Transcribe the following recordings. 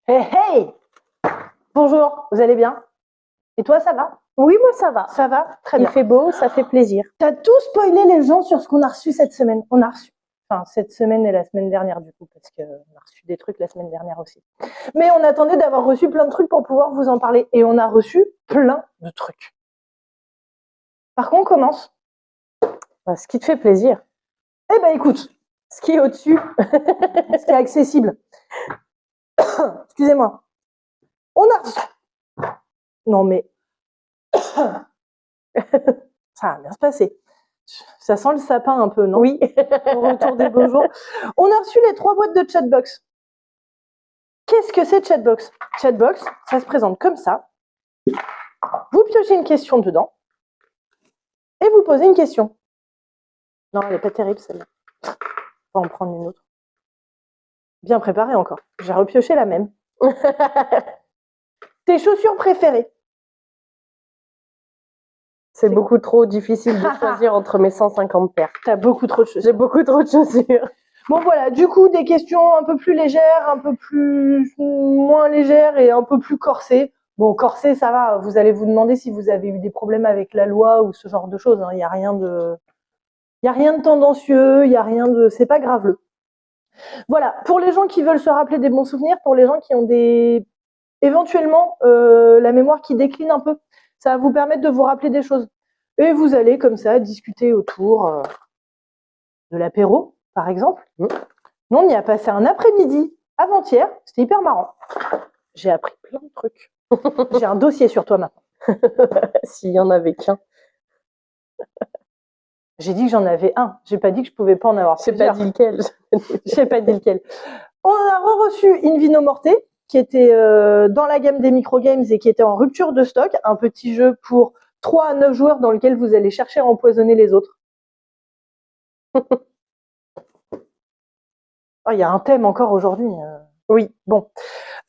Hey, hey! Bonjour, vous allez bien? Et toi, ça va? Oui, moi ça va. Ça va? Très Il bien. fait beau, ça fait plaisir. T'as tout spoilé les gens sur ce qu'on a reçu cette semaine. On a reçu. Enfin, cette semaine et la semaine dernière, du coup, parce qu'on a reçu des trucs la semaine dernière aussi. Mais on attendait d'avoir reçu plein de trucs pour pouvoir vous en parler. Et on a reçu plein de trucs. Par contre, on commence. Ce qui te fait plaisir. Eh ben, écoute, Ce qui est au-dessus. ce qui est accessible. Excusez-moi. On a reçu. Non, mais. Ça va bien se passer. Ça sent le sapin un peu, non? Oui. Au retour des beaux jours. On a reçu les 3 boîtes de Chatbox. Qu'est-ce que c'est Chatbox? Chatbox, ça se présente comme ça. Vous piochez une question dedans et vous posez une question. Non, elle n'est pas terrible celle-là. On va en prendre une autre. Bien préparée encore. J'ai repioché la même. Tes chaussures préférées? C'est beaucoup trop difficile de choisir entre mes 150 paires. T'as beaucoup trop de chaussures. J'ai beaucoup trop de chaussures. Bon voilà, du coup, des questions un peu plus légères, un peu plus moins légères et un peu plus corsées. Bon, corsé, ça va. Vous allez vous demander si vous avez eu des problèmes avec la loi ou ce genre de choses. Il n'y a rien de, il y a rien de tendancieux, il y a rien de, c'est pas graveleux. Voilà. Pour les gens qui veulent se rappeler des bons souvenirs, pour les gens qui ont des, éventuellement, la mémoire qui décline un peu, ça va vous permettre de vous rappeler des choses. Et vous allez comme ça discuter autour de l'apéro, par exemple. Nous, on y a passé un après-midi avant-hier. C'était hyper marrant. J'ai appris plein de trucs. J'ai un dossier sur toi maintenant. S'il y en avait qu'un. J'ai dit que j'en avais un. J'ai pas dit que je pouvais pas en avoir J'ai plusieurs. pas dit lequel. J'ai pas dit lequel. On a reçu Invino Morte, qui était dans la gamme des microgames et qui était en rupture de stock. Un petit jeu pour 3 à 9 joueurs dans lequel vous allez chercher à empoisonner les autres. Oh, il y a un thème encore aujourd'hui. Oui, bon.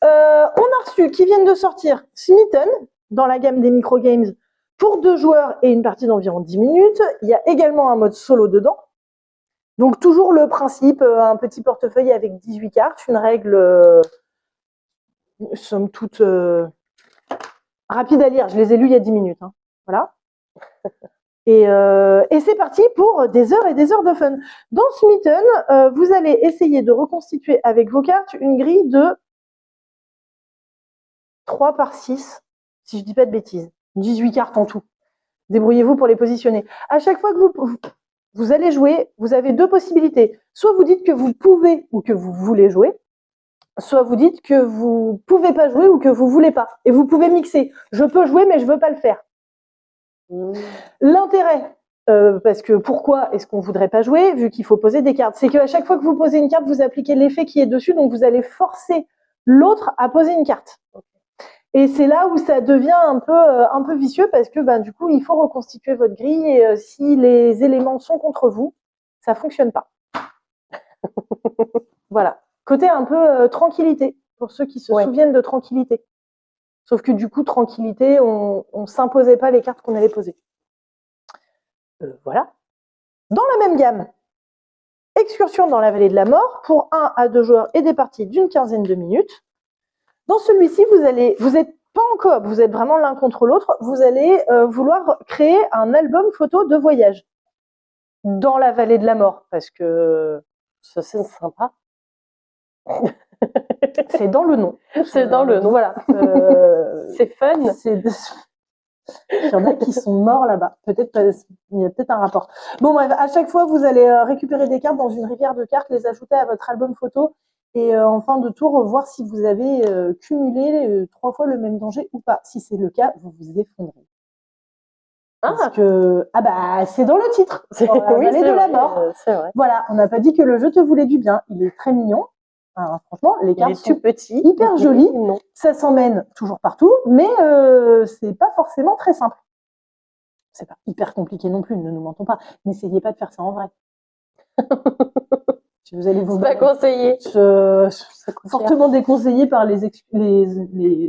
On a reçu, qui viennent de sortir, Smitten, dans la gamme des microgames, pour 2 joueurs et une partie d'environ 10 minutes. Il y a également un mode solo dedans. Donc toujours le principe, un petit portefeuille avec 18 cartes, une règle, somme toute, rapide à lire. Je les ai lus il y a 10 minutes. Hein. Voilà. Et c'est parti pour des heures et des heures de fun. Dans Smitten, vous allez essayer de reconstituer avec vos cartes une grille de 3 par 6, si je dis pas de bêtises. 18 cartes en tout. Débrouillez-vous pour les positionner. À chaque fois que vous allez jouer, vous avez 2 possibilités. Soit vous dites que vous pouvez ou que vous voulez jouer, soit vous dites que vous pouvez pas jouer ou que vous voulez pas. Et vous pouvez mixer. Je peux jouer, mais je veux pas le faire. L'intérêt, parce que pourquoi est-ce qu'on voudrait pas jouer, vu qu'il faut poser des cartes, c'est qu'à chaque fois que vous posez une carte, vous appliquez l'effet qui est dessus, donc vous allez forcer l'autre à poser une carte. Et c'est là où ça devient un peu vicieux parce que du coup, il faut reconstituer votre grille et si les éléments sont contre vous, ça fonctionne pas. Voilà. Côté un peu tranquillité, pour ceux qui se souviennent de tranquillité. Sauf que du coup, tranquillité, on s'imposait pas les cartes qu'on allait poser. Voilà. Dans la même gamme, excursion dans la vallée de la mort pour 1 à 2 joueurs et des parties d'une quinzaine de minutes. Dans celui-ci, vous êtes pas en coop, vous êtes vraiment l'un contre l'autre. Vous allez vouloir créer un album photo de voyage dans la vallée de la mort parce que ça c'est sympa. C'est dans le nom. C'est dans le nom. Voilà. C'est fun. Il y en a qui sont morts là-bas. Peut-être il y a peut-être un rapport. Bon bref, à chaque fois vous allez récupérer des cartes dans une rivière de cartes, les ajouter à votre album photo et en fin de tour voir si vous avez cumulé 3 fois le même danger ou pas. Si c'est le cas, vous vous effondrez. Parce que c'est dans le titre. Dans la vallée de la mort. C'est vrai. Voilà, on n'a pas dit que le jeu te voulait du bien. Il est très mignon. Enfin, franchement, les cartes sont petits, hyper jolies. Ça s'emmène toujours partout, mais c'est pas forcément très simple. C'est pas hyper compliqué non plus, ne nous mentons pas. N'essayez pas de faire ça en vrai. Vous allez vous pas conseillé. Fortement déconseillé par les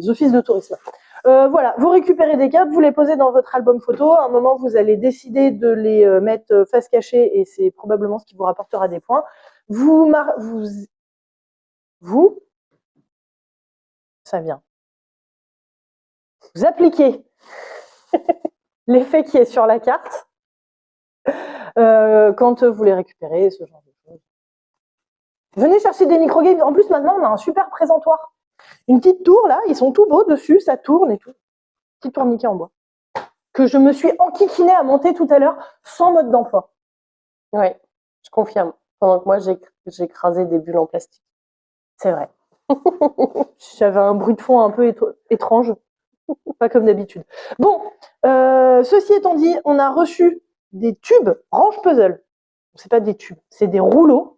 offices de tourisme. Voilà, vous récupérez des cartes, vous les posez dans votre album photo. À un moment, vous allez décider de les mettre face cachée et c'est probablement ce qui vous rapportera des points. Vous ça vient. Vous appliquez l'effet qui est sur la carte quand vous les récupérez, ce genre de choses. Venez chercher des microgames. En plus, maintenant, on a un super présentoir. Une petite tour, là, ils sont tout beaux dessus, ça tourne et tout. Petit tourniquet en bois. Que je me suis enquiquinée à monter tout à l'heure sans mode d'emploi. Oui, je confirme. Pendant que moi, j'ai écrasé des bulles en plastique. C'est vrai. J'avais un bruit de fond un peu étrange. Pas comme d'habitude. Bon, ceci étant dit, on a reçu des tubes range puzzle. C'est pas des tubes, c'est des rouleaux.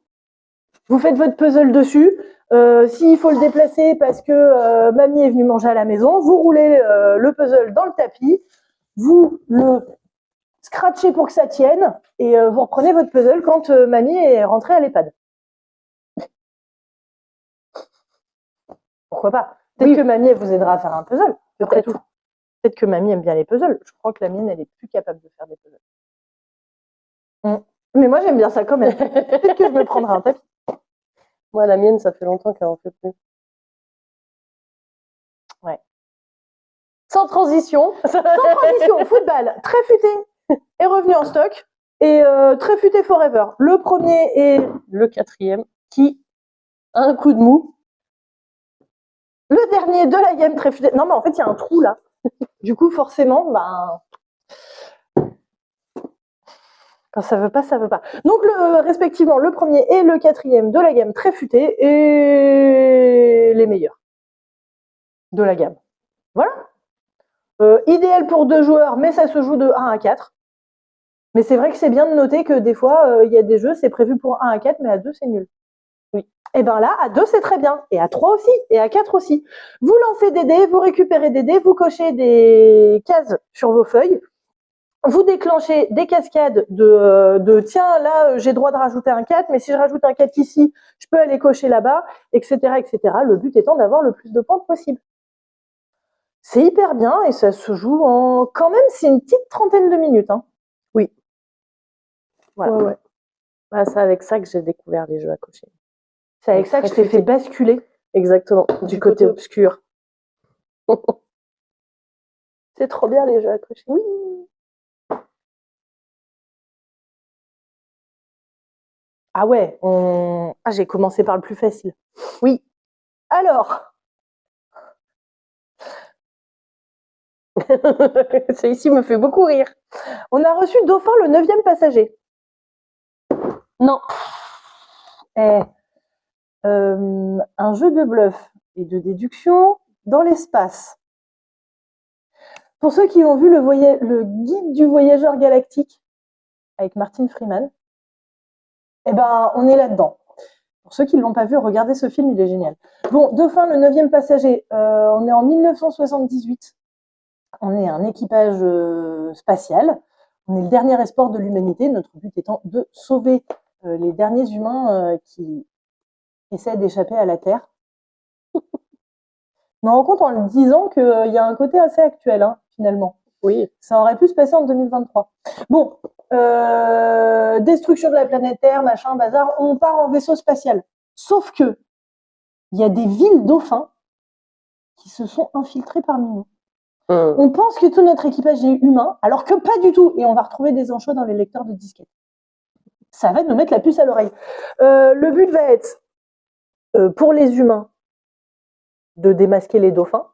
Vous faites votre puzzle dessus. S'il faut le déplacer parce que mamie est venue manger à la maison, vous roulez le puzzle dans le tapis, vous le scratchez pour que ça tienne et vous reprenez votre puzzle quand mamie est rentrée à l'EHPAD. Pourquoi pas? Peut-être que mamie elle vous aidera à faire un puzzle. Après tout. Peut-être que mamie aime bien les puzzles. Je crois que la mienne, elle est plus capable de faire des puzzles. Mais moi, j'aime bien ça quand même. Peut-être que je me prendrai un tapis. Moi, la mienne, ça fait longtemps qu'elle en fait plus. Ouais. Sans transition. Sans transition, football, très futé est revenu en stock. Et très futé forever. Le premier et le quatrième qui a un coup de mou. Le dernier de la gamme très futé. Non, mais en fait, il y a un trou là. Du coup, forcément, quand ça veut pas, ça veut pas. Donc, respectivement, le premier et le quatrième de la gamme très futé et les meilleurs de la gamme. Voilà. Idéal pour 2 joueurs, mais ça se joue de 1 à 4. Mais c'est vrai que c'est bien de noter que des fois, il y a des jeux, c'est prévu pour 1 à 4, mais à 2, c'est nul. Oui. Et bien là, à 2, c'est très bien. Et à 3 aussi. Et à 4 aussi. Vous lancez des dés, vous récupérez des dés, vous cochez des cases sur vos feuilles. Vous déclenchez des cascades de tiens, là, j'ai droit de rajouter un 4, mais si je rajoute un 4 ici, je peux aller cocher là-bas, etc., etc. Le but étant d'avoir le plus de points possible. C'est hyper bien et ça se joue en... Quand même, c'est une petite trentaine de minutes. Hein. Oui. Voilà. Ouais. Bah, c'est avec ça que j'ai découvert les jeux à cocher. C'est avec ça que je t'ai fait basculer. Exactement, du côté obscur. C'est trop bien les jeux à cocher. Oui. Ah ouais, j'ai commencé par le plus facile. Oui. Alors. Celui-ci me fait beaucoup rire. On a reçu Dauphin, le 9e passager. Non. Un jeu de bluff et de déduction dans l'espace. Pour ceux qui ont vu le guide du voyageur galactique avec Martin Freeman, on est là-dedans. Pour ceux qui ne l'ont pas vu, regardez ce film, il est génial. Bon, Dauphin, le 9e passager, on est en 1978. On est un équipage spatial. On est le dernier espoir de l'humanité, notre but étant de sauver les derniers humains qui essaient d'échapper à la Terre. Je me rends compte en le disant qu'il y a un côté assez actuel, hein, finalement. Oui. Ça aurait pu se passer en 2023. Bon, destruction de la planète Terre, machin, bazar, on part en vaisseau spatial. Sauf que il y a des villes dauphins qui se sont infiltrées parmi nous. On pense que tout notre équipage est humain, alors que pas du tout. Et on va retrouver des anchois dans les lecteurs de disquettes. Ça va nous mettre la puce à l'oreille. Le but va être, pour les humains, de démasquer les dauphins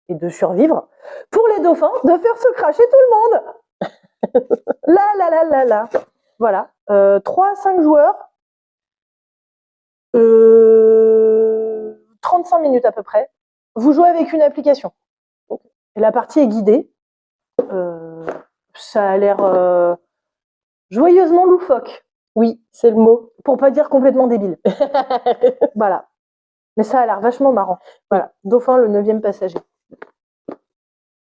et de survivre. Pour les dauphins, de faire se cracher tout le monde. Là. Voilà. 3 à 5 joueurs. 35 minutes à peu près. Vous jouez avec une application. Et la partie est guidée. Ça a l'air joyeusement loufoque. Oui, c'est le mot. Pour pas dire complètement débile. Voilà. Mais ça a l'air vachement marrant. Voilà. Dauphin, le 9e passager.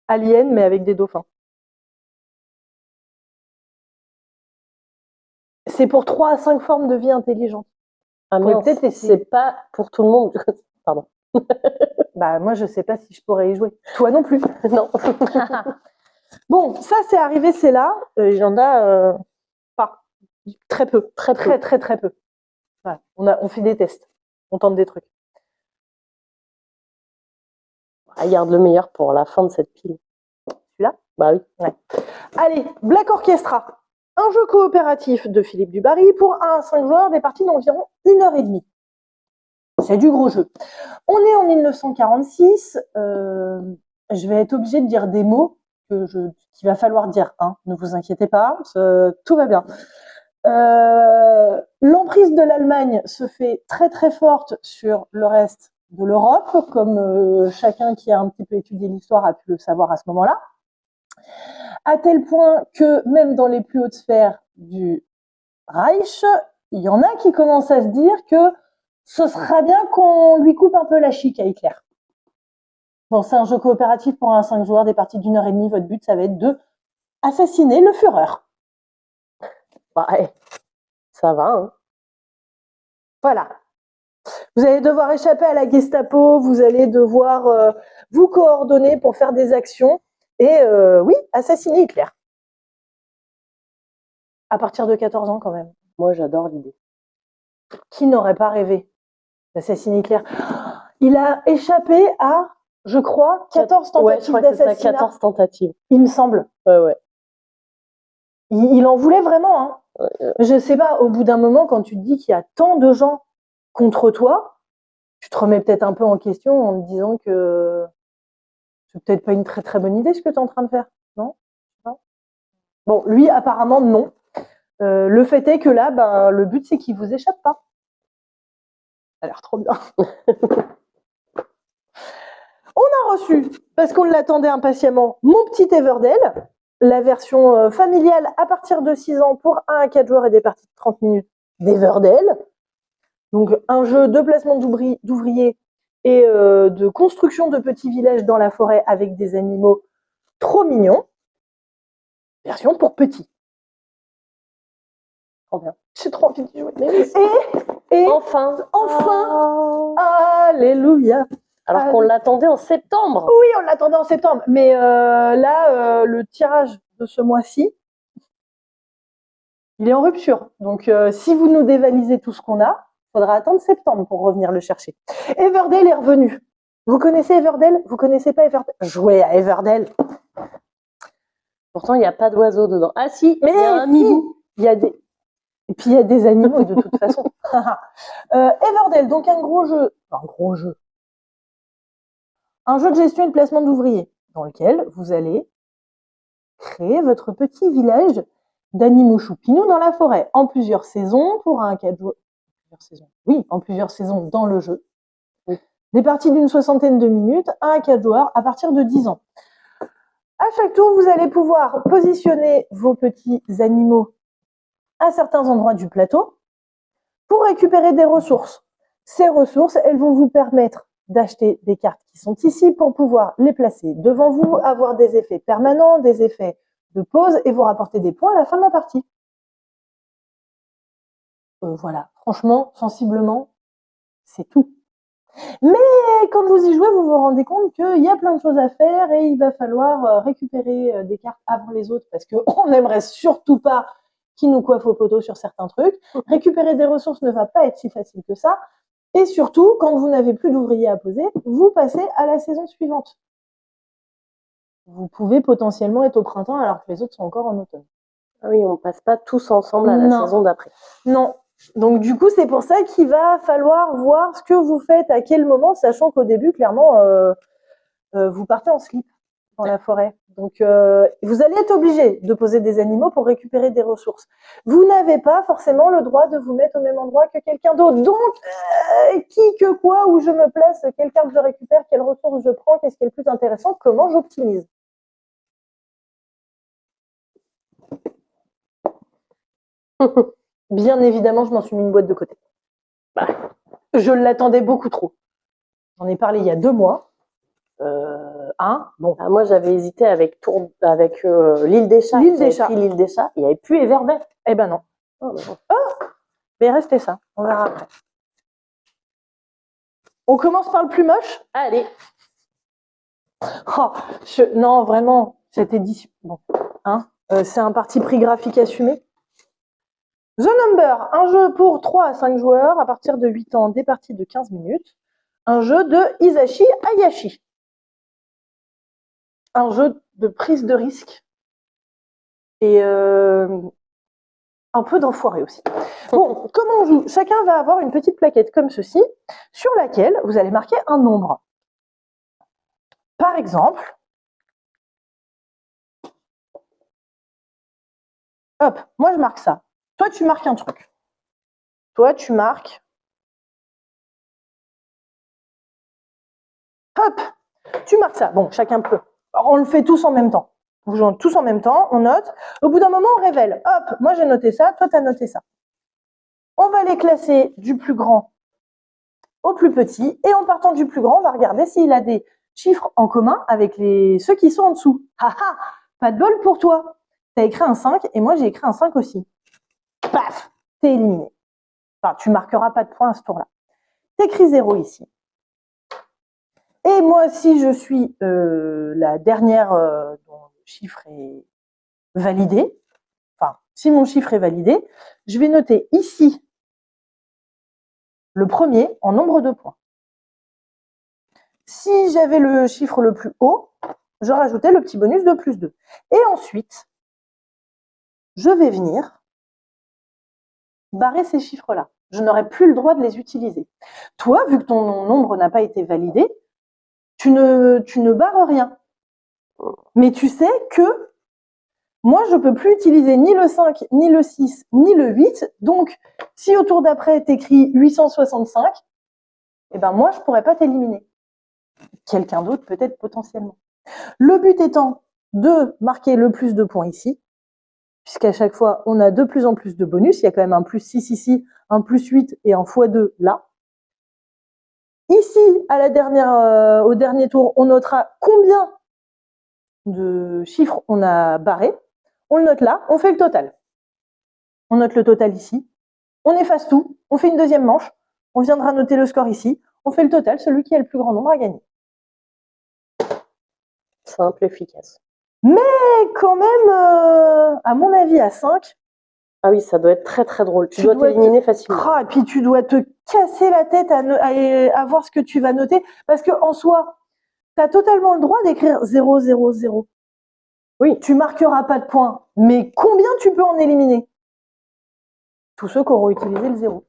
Alien, mais avec des dauphins. C'est pour 3 à 5 formes de vie intelligentes. Ah mais peut-être c'est pas pour tout le monde. Pardon. Moi, je sais pas si je pourrais y jouer. Toi non plus. Non. Bon, ça c'est arrivé, c'est là. Il y en a pas. Très peu. Très peu. Voilà. On fait des tests. On tente des trucs. Ah, garde le meilleur pour la fin de cette pile. Celui-là? Bah oui. Ouais. Allez, Black Orchestra. Un jeu coopératif de Philippe Dubarry pour 1 à 5 joueurs, des parties d'environ 1h30. C'est du gros jeu. On est en 1946. Je vais être obligée de dire des mots qu'il va falloir dire. Hein. Ne vous inquiétez pas, tout va bien. L'emprise de l'Allemagne se fait très très forte sur le reste de l'Europe, comme chacun qui a un petit peu étudié l'histoire a pu le savoir à ce moment-là, à tel point que même dans les plus hautes sphères du Reich, il y en a qui commencent à se dire que ce serait bien qu'on lui coupe un peu la chic à Hitler. Bon, c'est un jeu coopératif pour 1 à 5 joueurs, des parties d'1h30. Votre but, ça va être de assassiner le Führer. Ouais, ça va. Hein. Voilà. Vous allez devoir échapper à la Gestapo, vous allez devoir vous coordonner pour faire des actions et, oui, assassiner Hitler. À partir de 14 ans, quand même. Moi, j'adore l'idée. Qui n'aurait pas rêvé d'assassiner Hitler? Il a échappé à, je crois, 14 tentatives d'assassinat. 14 tentatives. Il me semble. Ouais. Il en voulait vraiment. Hein. Ouais. Je sais pas, au bout d'un moment, quand tu te dis qu'il y a tant de gens contre toi, tu te remets peut-être un peu en question en te disant que c'est peut-être pas une très très bonne idée ce que tu es en train de faire. Non? Bon, lui, apparemment, non. Le fait est que là, ben, le but, c'est qu'il vous échappe pas. Ça a l'air trop bien. On a reçu, parce qu'on l'attendait impatiemment, Mon Petit Everdell, la version familiale à partir de 6 ans pour 1 à 4 joueurs et des parties de 30 minutes d'Everdell. Donc un jeu de placement d'ouvriers et de construction de petits villages dans la forêt avec des animaux trop mignons. Version pour petits. Trop bien. J'ai trop envie d'y jouer. Et enfin, alléluia. Alors qu'on l'attendait en septembre. Oui, on l'attendait en septembre. Mais là, le tirage de ce mois-ci, il est en rupture. Donc, si vous nous dévalisez tout ce qu'on a, il faudra attendre septembre pour revenir le chercher. Everdell est revenu. Vous connaissez Everdell? Vous connaissez pas Everdell? Jouez à Everdell. Pourtant, il n'y a pas d'oiseaux dedans. Ah si, mais il y a un hibou. Il y a des... Et puis, il y a des animaux de toute façon. Everdell, donc un gros jeu. Un jeu de gestion et de placement d'ouvriers dans lequel vous allez créer votre petit village d'animaux choupinous dans la forêt en plusieurs saisons pour un 4 joueurs. Oui, en plusieurs saisons dans le jeu. Oui. Des parties d'une 60aine de minutes, 1 à 4 joueurs à partir de 10 ans. À chaque tour, vous allez pouvoir positionner vos petits animaux à certains endroits du plateau pour récupérer des ressources. Ces ressources, elles vont vous permettre d'acheter des cartes qui sont ici pour pouvoir les placer devant vous, avoir des effets permanents, des effets de pause et vous rapporter des points à la fin de la partie. Voilà, franchement, sensiblement, c'est tout. Mais quand vous y jouez, vous vous rendez compte qu'il y a plein de choses à faire et il va falloir récupérer des cartes avant les autres parce qu'on n'aimerait surtout pas qu'ils nous coiffent au poteau sur certains trucs. Récupérer des ressources ne va pas être si facile que ça. Et surtout, quand vous n'avez plus d'ouvriers à poser, vous passez à la saison suivante. Vous pouvez potentiellement être au printemps alors que les autres sont encore en automne. Ah oui, on ne passe pas tous ensemble à la saison d'après. Non. Donc du coup, c'est pour ça qu'il va falloir voir ce que vous faites à quel moment, sachant qu'au début, clairement, vous partez en slip dans la forêt. Donc vous allez être obligé de poser des animaux pour récupérer des ressources. Vous n'avez pas forcément le droit de vous mettre au même endroit que quelqu'un d'autre. Donc, qui, que, quoi, où je me place, quelle carte je récupère, quelles ressources je prends, qu'est-ce qui est le plus intéressant, comment j'optimise. Bien évidemment, je m'en suis mis une boîte de côté. Je l'attendais beaucoup trop. J'en ai parlé il y a 2 mois. Bon. Moi, j'avais hésité avec l'île des chats. L'île des chats. L'île des chats. Il n'y avait plus Everdell. Eh ben non. Mais restez ça. On verra après. On commence par le plus moche. Allez. Non, vraiment, cette édition. Bon, c'est un parti pris graphique assumé. The Number, un jeu pour 3 à 5 joueurs à partir de 8 ans, des parties de 15 minutes. Un jeu de Hisashi Hayashi. un jeu de prise de risque et un peu d'enfoiré aussi. Bon, comment on joue? Chacun va avoir une petite plaquette comme ceci, sur laquelle vous allez marquer un nombre. Par exemple, hop, moi je marque ça. Toi, tu marques un truc. Toi, tu marques... Hop, tu marques ça. Bon, chacun peut. On le fait tous en même temps. Vous jouez tous en même temps, on note. Au bout d'un moment, on révèle. Hop, moi j'ai noté ça, toi tu as noté ça. On va les classer du plus grand au plus petit. Et en partant du plus grand, on va regarder s'il a des chiffres en commun avec ceux qui sont en dessous. Haha, pas de bol pour toi. Tu as écrit un 5 et moi j'ai écrit un 5 aussi. Paf, t'es éliminé. Enfin, tu marqueras pas de points à ce tour-là. T'écris 0 ici. Et moi, si je suis la dernière dont le chiffre est validé, enfin, si mon chiffre est validé, je vais noter ici le premier en nombre de points. Si j'avais le chiffre le plus haut, je rajoutais le petit bonus de plus 2. Et ensuite, je vais venir barrer ces chiffres-là. Je n'aurai plus le droit de les utiliser. Toi, vu que ton nombre n'a pas été validé, tu ne barres rien. Mais tu sais que moi, je ne peux plus utiliser ni le 5, ni le 6, ni le 8. Donc, si au tour d'après, tu écris 865, eh ben moi, je ne pourrais pas t'éliminer. Quelqu'un d'autre, peut-être potentiellement. Le but étant de marquer le plus de points ici, puisqu'à chaque fois, on a de plus en plus de bonus. Il y a quand même un plus 6 ici, un plus 8 et un x2 là. Ici, au dernier tour, on notera combien de chiffres on a barré. On le note là, on fait le total. On note le total ici, on efface tout, on fait une deuxième manche, on viendra noter le score ici, on fait le total, celui qui a le plus grand nombre a gagné. Simple, efficace. Mais quand même, à mon avis, à 5... Ah oui, ça doit être très très drôle. Tu dois t'éliminer facilement. Et puis tu dois te casser la tête à voir ce que tu vas noter, parce qu'en soi, tu as totalement le droit d'écrire 0, 0, 0. Oui, tu marqueras pas de points, mais combien tu peux en éliminer? Tous ceux qui auront utilisé le 0.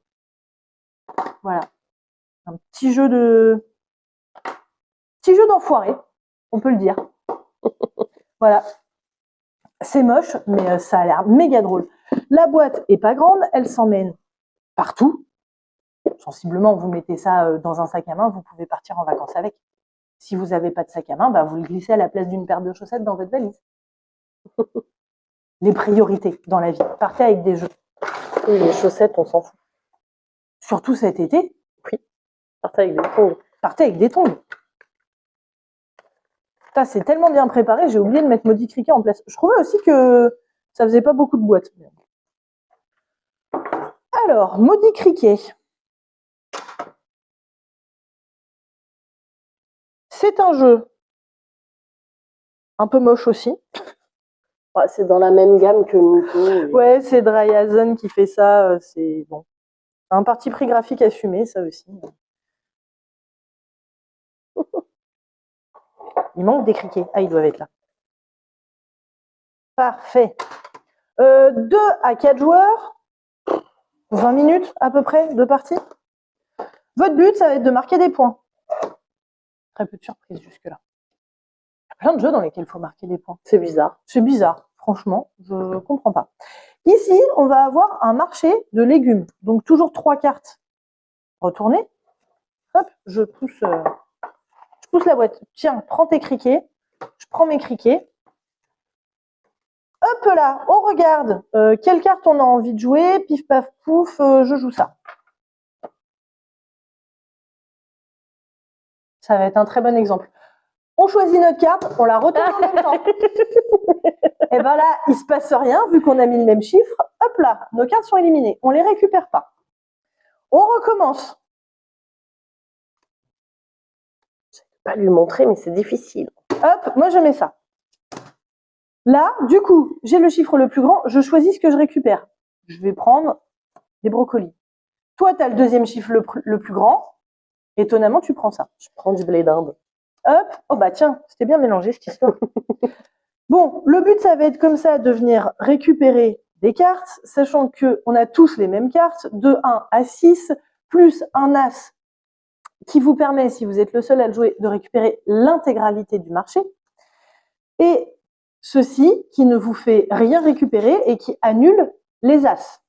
Voilà. Un petit jeu d'enfoiré, on peut le dire. Voilà. C'est moche, mais ça a l'air méga drôle. La boîte est pas grande, elle s'emmène partout. Sensiblement, vous mettez ça dans un sac à main, vous pouvez partir en vacances avec. Si vous n'avez pas de sac à main, bah, vous le glissez à la place d'une paire de chaussettes dans votre valise. Les priorités dans la vie. Partez avec des jeux. Et les chaussettes, on s'en fout. Surtout cet été. Oui. Partez avec des tongs. Partez avec des tongs. C'est tellement bien préparé, j'ai oublié de mettre Maudit Criquet en place. Je trouvais aussi que ça faisait pas beaucoup de boîtes. Alors, Maudit Criquet. C'est un jeu un peu moche aussi. Ouais, c'est dans la même gamme que Mytho. Ouais, c'est Dryazon qui fait ça. C'est bon. Un parti pris graphique assumé, ça aussi. Il manque des criquets. Ah, ils doivent être là. Parfait. 2 à 4 joueurs. 20 minutes à peu près de partie. Votre but, ça va être de marquer des points. Très peu de surprises jusque-là. Il y a plein de jeux dans lesquels il faut marquer des points. C'est bizarre. C'est bizarre, franchement, je ne comprends pas. Ici, on va avoir un marché de légumes. Donc, toujours 3 cartes retournées. Hop, je pousse la boîte. Tiens, prends tes criquets. Je prends mes criquets. Hop là, on regarde quelle carte on a envie de jouer. Pif, paf, pouf, je joue ça. Ça va être un très bon exemple. On choisit notre carte, on la retourne en même temps. Et bien là, il ne se passe rien, vu qu'on a mis le même chiffre. Hop là, nos cartes sont éliminées. On ne les récupère pas. On recommence. Je ne vais pas lui montrer, mais c'est difficile. Hop, moi je mets ça. Là, du coup, j'ai le chiffre le plus grand, je choisis ce que je récupère. Je vais prendre des brocolis. Toi, tu as le deuxième chiffre le plus grand. Étonnamment, tu prends ça. Je prends du blé d'Inde. Hop, oh bah tiens, c'était bien mélangé cette histoire. Bon, le but, ça va être comme ça de venir récupérer des cartes, sachant qu'on a tous les mêmes cartes, de 1 à 6, plus un as qui vous permet, si vous êtes le seul à le jouer, de récupérer l'intégralité du marché. Et ceci qui ne vous fait rien récupérer et qui annule les as.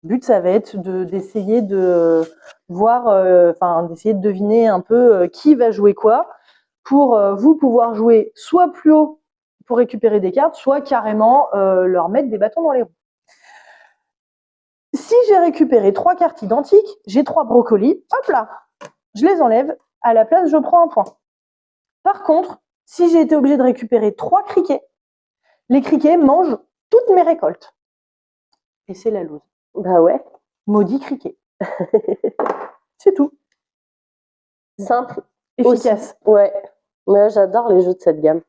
Le but, ça va être d'essayer de voir, d'essayer de deviner un peu qui va jouer quoi pour vous pouvoir jouer soit plus haut pour récupérer des cartes, soit carrément leur mettre des bâtons dans les roues. Si j'ai récupéré 3 cartes identiques, j'ai 3 brocolis, hop là, je les enlève, à la place, je prends un point. Par contre, si j'ai été obligé de récupérer 3 criquets, les criquets mangent toutes mes récoltes. Et c'est la loose. Bah ouais. Maudit criquet. C'est tout. Simple. Efficace. Aussi. Ouais. Ouais, j'adore les jeux de cette gamme.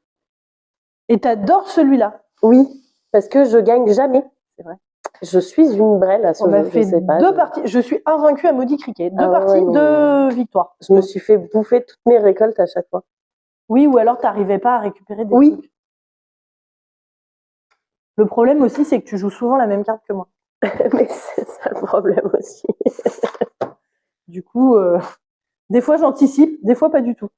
Et t'adores celui-là? Oui, parce que je gagne jamais. C'est vrai. Je suis une brêle à ce jeu. On a fait deux parties. Je suis invaincue à Maudit Cricket. Deux parties, ouais, 2 victoires. Je me suis fait bouffer toutes mes récoltes à chaque fois. Oui, ou alors t'arrivais pas à récupérer des trucs. Le problème aussi, c'est que tu joues souvent la même carte que moi. Mais c'est ça le problème aussi. Du coup, des fois j'anticipe, des fois pas du tout.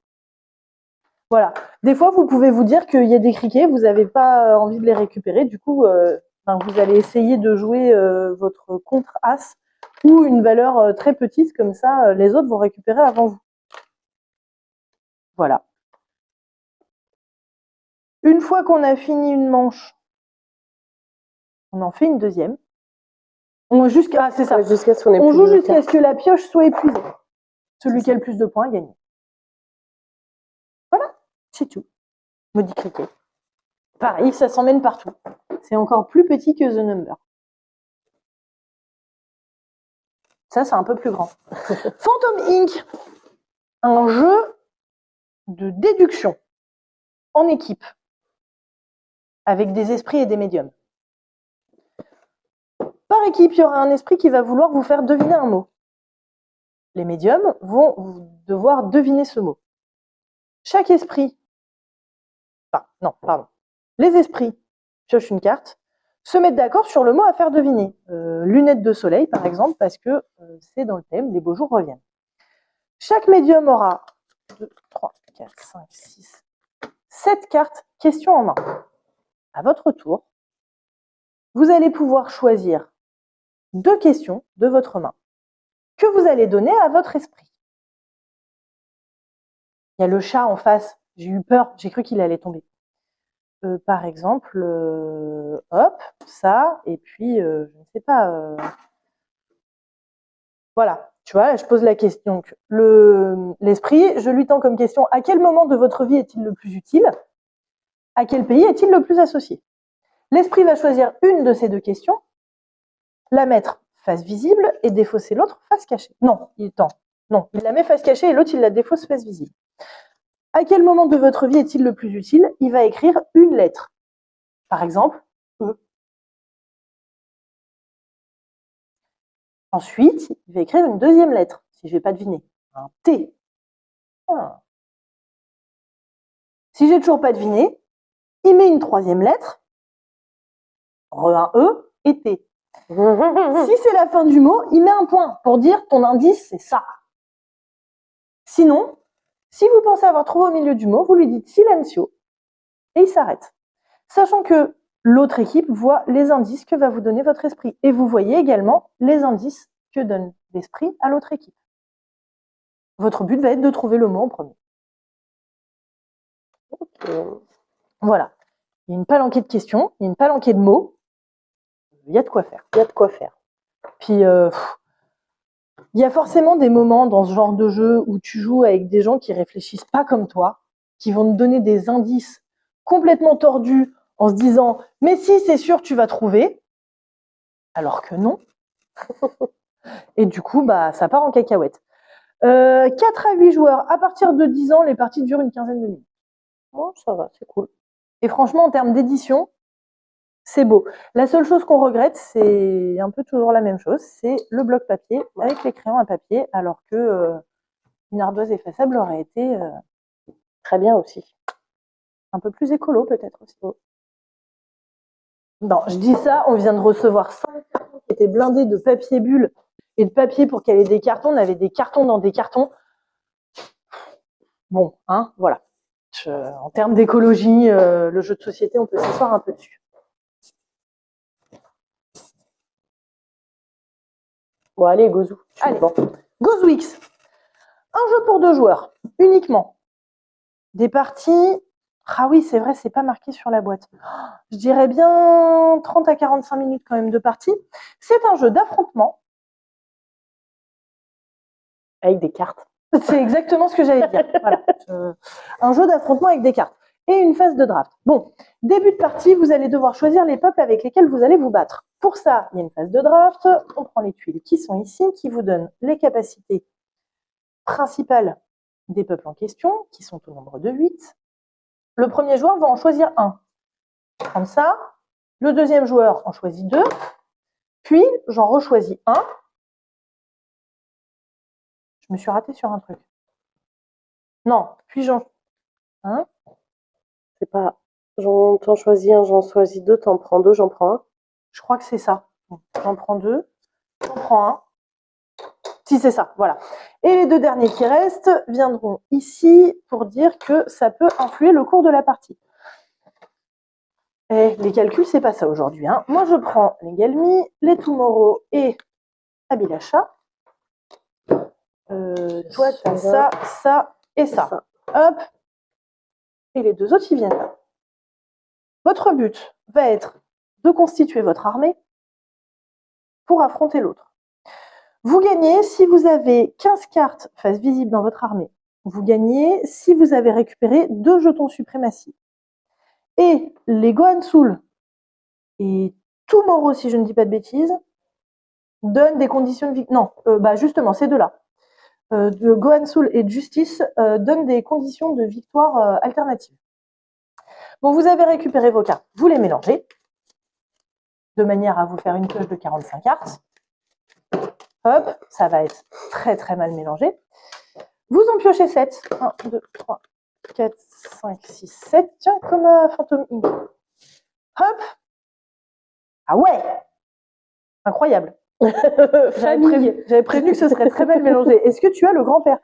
Voilà. Des fois, vous pouvez vous dire qu'il y a des criquets, vous n'avez pas envie de les récupérer. Du coup, vous allez essayer de jouer votre contre-as ou une valeur très petite, comme ça, les autres vont récupérer avant vous. Voilà. Une fois qu'on a fini une manche, on en fait une deuxième. C'est ça. Jusqu'à ce qu'on ait on joue jusqu'à ce que la pioche soit épuisée. Celui qui a le plus de points gagne. Voilà, c'est tout. Maudit criquet. Pareil, ça s'emmène partout. C'est encore plus petit que The Number. Ça, c'est un peu plus grand. Phantom Inc. Un jeu de déduction en équipe avec des esprits et des médiums. Par équipe, il y aura un esprit qui va vouloir vous faire deviner un mot. Les médiums vont devoir deviner ce mot. Chaque esprit... Les esprits piochent une carte, se mettent d'accord sur le mot à faire deviner. Lunettes de soleil, par exemple, parce que c'est dans le thème, les beaux jours reviennent. Chaque médium aura 2, 3, 4, 5, 6, 7 cartes, questions en main. À votre tour, vous allez pouvoir choisir 2 questions de votre main que vous allez donner à votre esprit. Il y a le chat en face, j'ai eu peur, j'ai cru qu'il allait tomber. Par exemple, hop, ça, et puis, je ne sais pas, voilà, tu vois, je pose la question. L'esprit, je lui tends comme question, à quel moment de votre vie est-il le plus utile? À quel pays est-il le plus associé? L'esprit va choisir une de ces 2 questions, la mettre face visible et défausser l'autre face cachée. Non, il tend. Non, il la met face cachée et l'autre, il la défausse face visible. À quel moment de votre vie est-il le plus utile? Il va écrire une lettre. Par exemple, E. Ensuite, il va écrire une deuxième lettre, si je ne vais pas deviner. Un T. Ah. Si j'ai toujours pas deviné, il met une troisième lettre, un E et T. Si c'est la fin du mot, il met un point pour dire ton indice, c'est ça. Sinon, si vous pensez avoir trouvé au milieu du mot, vous lui dites silencio et il s'arrête. Sachant que l'autre équipe voit les indices que va vous donner votre esprit. Et vous voyez également les indices que donne l'esprit à l'autre équipe. Votre but va être de trouver le mot en premier. Voilà. Il y a une palanquée de questions, il y a une palanquée de mots. Il y a de quoi faire. Il y a de quoi faire. Puis, il y a forcément des moments dans ce genre de jeu où tu joues avec des gens qui réfléchissent pas comme toi, qui vont te donner des indices complètement tordus en se disant « mais si, c'est sûr, tu vas trouver », alors que non. Et du coup, ça part en cacahuète. 4 à 8 joueurs, à partir de 10 ans, les parties durent une quinzaine de minutes. Bon, ça va, c'est cool. Et franchement, en termes d'édition, c'est beau. La seule chose qu'on regrette, c'est un peu toujours la même chose, c'est le bloc papier avec les crayons à papier, alors que Une ardoise effaçable aurait été Très bien aussi. un peu plus écolo peut-être aussi. Non, je dis ça, on vient de recevoir 5 cartons qui étaient blindés de papier bulle et de papier pour qu'il y ait des cartons. On avait des cartons dans des cartons. Bon, hein, voilà. En termes d'écologie, le jeu de société, on peut s'asseoir un peu dessus. Bon, allez, Gozou. Allez, bon. Gozwix. Un jeu pour 2 joueurs, uniquement. Des parties... Ah oui, c'est vrai, c'est pas marqué sur la boîte. Je dirais bien 30 à 45 minutes quand même de partie. C'est un jeu d'affrontement. Avec des cartes. C'est exactement ce que j'allais dire. Voilà. Un jeu d'affrontement avec des cartes. Et une phase de draft. Bon, début de partie, vous allez devoir choisir les peuples avec lesquels vous allez vous battre. Pour ça, il y a une phase de draft. On prend les tuiles qui sont ici, qui vous donnent les capacités principales des peuples en question, qui sont au nombre de 8. Le premier joueur va en choisir un. Comme ça. Le deuxième joueur en choisit 2. Puis, j'en rechoisis un. Je me suis ratée sur un truc. Non, puis j'en... Hein? C'est pas... T'en choisis un, j'en choisis 2, t'en prends 2, j'en prends un. Je crois que c'est ça. J'en prends 2, j'en prends un. Si, c'est ça, voilà. Et les 2 derniers qui restent viendront ici pour dire que ça peut influer le cours de la partie. Et les calculs, c'est pas ça aujourd'hui. Hein. Moi, je prends les Galmi, les Tomorrow et Abilacha. Toi, tu as ça, ça et ça. Hop. Et les 2 autres, ils viennent là. Votre but va être de constituer votre armée pour affronter l'autre. Vous gagnez si vous avez 15 cartes face visible dans votre armée. Vous gagnez si vous avez récupéré 2 jetons suprématie. Et les Gohan Soul et Tomorrow, si je ne dis pas de bêtises, donnent des conditions de victoire. Non, justement, ces deux-là. De Gohan Soul et Justice donnent des conditions de victoire alternatives. Bon, vous avez récupéré vos cartes, vous les mélangez, de manière à vous faire une pioche de 45 cartes. Hop, ça va être très très mal mélangé. Vous en piochez 7. 1, 2, 3, 4, 5, 6, 7. Tiens, comme un Phantom Inc. Hop. Ah ouais, incroyable. J'avais prévenu que ce serait très mal mélangé. Est-ce que tu as le grand-père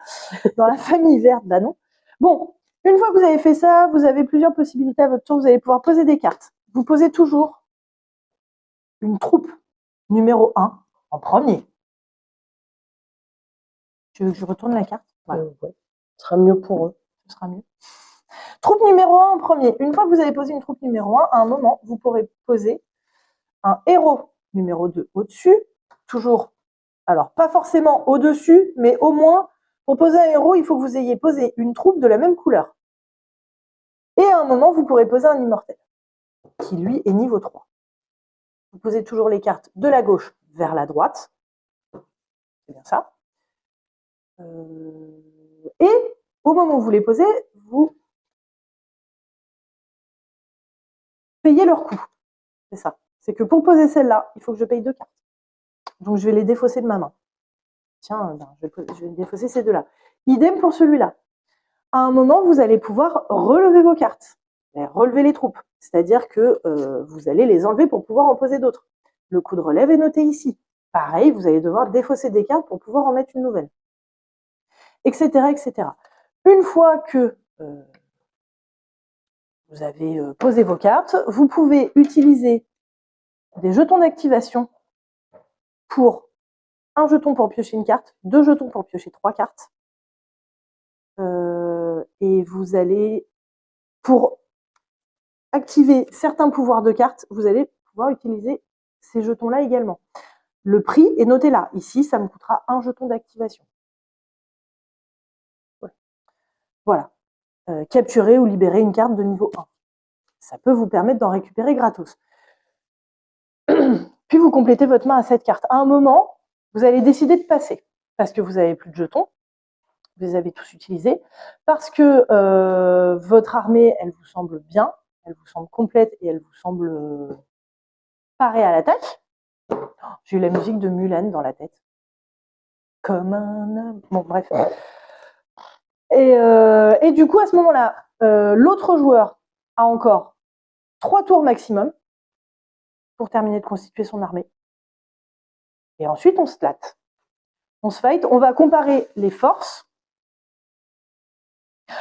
dans la famille verte? Bah non. Bon, une fois que vous avez fait ça, vous avez plusieurs possibilités à votre tour. Vous allez pouvoir poser des cartes. Vous posez toujours une troupe numéro 1 en premier. Tu veux que je retourne la carte? Voilà. Ouais. Ce sera mieux pour eux. Ce sera mieux. Troupe numéro 1 en premier. Une fois que vous avez posé une troupe numéro 1, à un moment, vous pourrez poser un héros numéro 2 au-dessus. Toujours, alors pas forcément au-dessus, mais au moins, pour poser un héros, il faut que vous ayez posé une troupe de la même couleur. Et à un moment, vous pourrez poser un immortel, qui lui est niveau 3. Vous posez toujours les cartes de la gauche vers la droite. C'est bien ça. Et au moment où vous les posez, vous payez leur coût. C'est ça. C'est que pour poser celle-là, il faut que je paye 2 cartes. Donc je vais les défausser de ma main. Tiens, je vais défausser ces 2-là. Idem pour celui-là. À un moment, vous allez pouvoir relever vos cartes, relever les troupes. C'est-à-dire que vous allez les enlever pour pouvoir en poser d'autres. Le coup de relève est noté ici. Pareil, vous allez devoir défausser des cartes pour pouvoir en mettre une nouvelle. Etc. etc. Une fois que vous avez posé vos cartes, vous pouvez utiliser des jetons d'activation pour 1 jeton pour piocher une carte, 2 jetons pour piocher 3 cartes. Et vous allez, pour activer certains pouvoirs de cartes, vous allez pouvoir utiliser ces jetons-là également. Le prix est noté là. Ici, ça me coûtera 1 jeton d'activation. Voilà. Capturer ou libérer une carte de niveau 1. Ça peut vous permettre d'en récupérer gratos. Puis vous complétez votre main à 7 cartes. À un moment, vous allez décider de passer, parce que vous n'avez plus de jetons, vous les avez tous utilisés, parce que votre armée, elle vous semble bien, elle vous semble complète et elle vous semble parée à l'attaque. J'ai eu la musique de Mulan dans la tête. Comme un homme. Bon, bref. Et du coup, à ce moment-là, l'autre joueur a encore 3 tours maximum pour terminer de constituer son armée. Et ensuite, on se latte. On se fight. On va comparer les forces.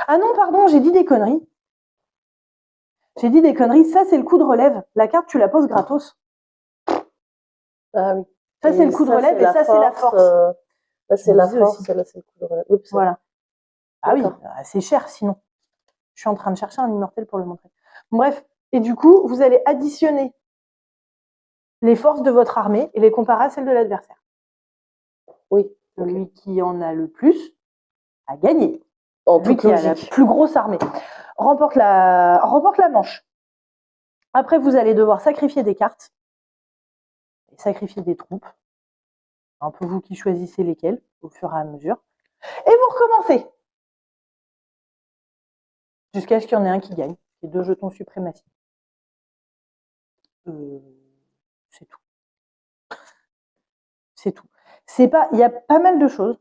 Ah non, pardon, j'ai dit des conneries. J'ai dit des conneries. Ça, c'est le coup de relève. La carte, tu la poses gratos. Ah oui. Ça, c'est le coup de relève et ça, c'est la force. Là, c'est la force et là, c'est le coup de relève. Oui, voilà. Ah oui, c'est cher sinon. Je suis en train de chercher un immortel pour le montrer. Bref, et du coup, vous allez additionner les forces de votre armée et les comparer à celles de l'adversaire. Oui. Celui qui en a le plus a gagné. En Celui qui a la plus grosse armée remporte la manche. Après, vous allez devoir sacrifier des cartes et sacrifier des troupes. Un peu vous qui choisissez lesquelles au fur et à mesure. Et vous recommencez. Jusqu'à ce qu'il y en ait un qui gagne. C'est 2 jetons suprématie. C'est tout. C'est tout. Il y a pas mal de choses.